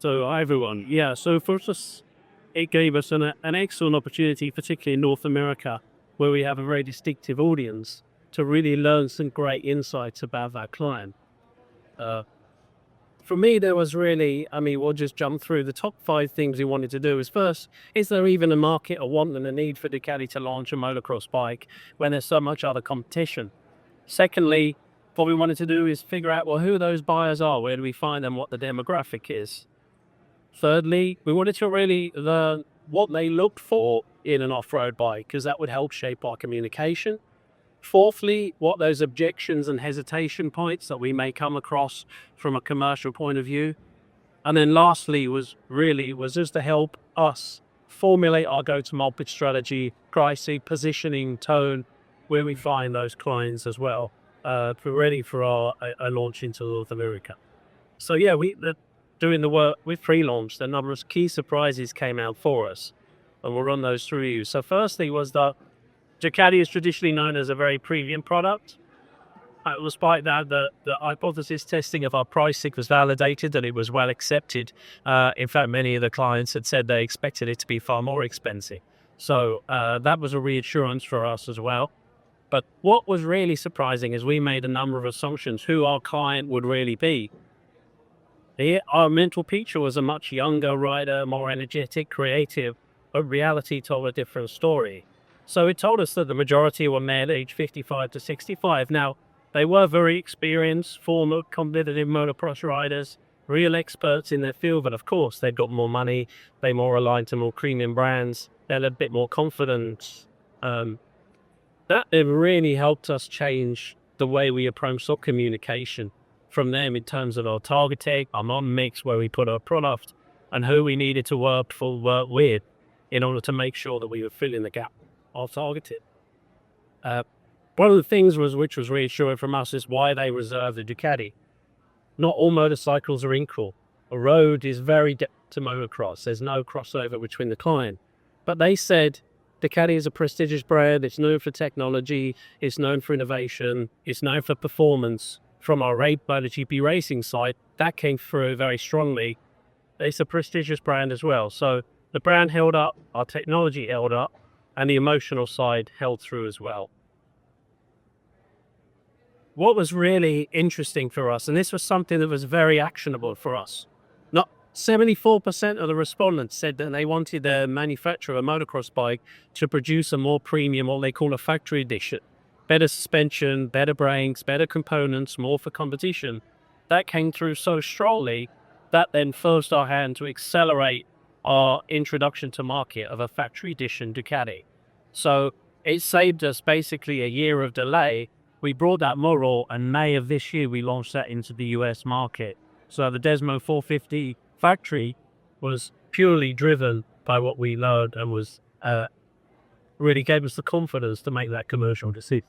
So hi everyone. Yeah, so for us, it gave us an excellent opportunity, particularly in North America, where we have a very distinctive audience, to really learn some great insights about our client. Uh, for me, there was really, we'll just jump through the top 5 things we wanted to do. Is first, is there even a market, a want and a need for Ducati to launch a motocross bike when there's so much other competition? Secondly, what we wanted to do is figure out, well, who those buyers are, where do we find them, what the demographic is. Thirdly, we wanted to really learn what they look for in an off-road bike, because that would help shape our communication. Fourthly, what those objections and hesitation points that we may come across from a commercial point of view. And then lastly was just to help us formulate our go-to-market strategy, pricing, positioning, tone, where we find those clients as well, ready for our launch into North America. So yeah, doing the work with Prelaunch, a number of key surprises came out for us, and we'll run those through you. So firstly was that Ducati is traditionally known as a very premium product. Despite that, the hypothesis testing of our pricing was validated and it was well accepted. In fact, many of the clients had said they expected it to be far more expensive. So that was a reassurance for us as well. But what was really surprising is we made a number of assumptions who our client would really be. Our mental picture was a much younger rider, more energetic, creative, but reality told a different story. So it told us that the majority were men aged 55 to 65. Now, they were very experienced, former competitive motocross riders, real experts in their field, but of course they've got more money, they're more aligned to more premium brands, they're a bit more confident. That it really helped us change the way we approach our communication from them in terms of our targeting, our mix, where we put our product, and who we needed to work with in order to make sure that we were filling the gap of targeted. One of the things which was reassuring from us is why they reserve the Ducati. Not all motorcycles are equal. A road is very different to motocross. There's no crossover between the client. But they said Ducati is a prestigious brand. It's known for technology. It's known for innovation. It's known for performance. From our MotoGP racing side, that came through very strongly. It's a prestigious brand as well. So the brand held up, our technology held up, and the emotional side held through as well. What was really interesting for us, and this was something that was very actionable for us, not 74% of the respondents said that they wanted their manufacturer of a motocross bike to produce a more premium, what they call a factory edition. Better suspension, better brakes, better components, more for competition. That came through so strongly that then forced our hand to accelerate our introduction to market of a factory edition Ducati. So it saved us basically a year of delay. We brought that model, and May of this year we launched that into the US market. So the Desmo 450 factory was purely driven by what we learned and was really gave us the confidence to make that commercial decision.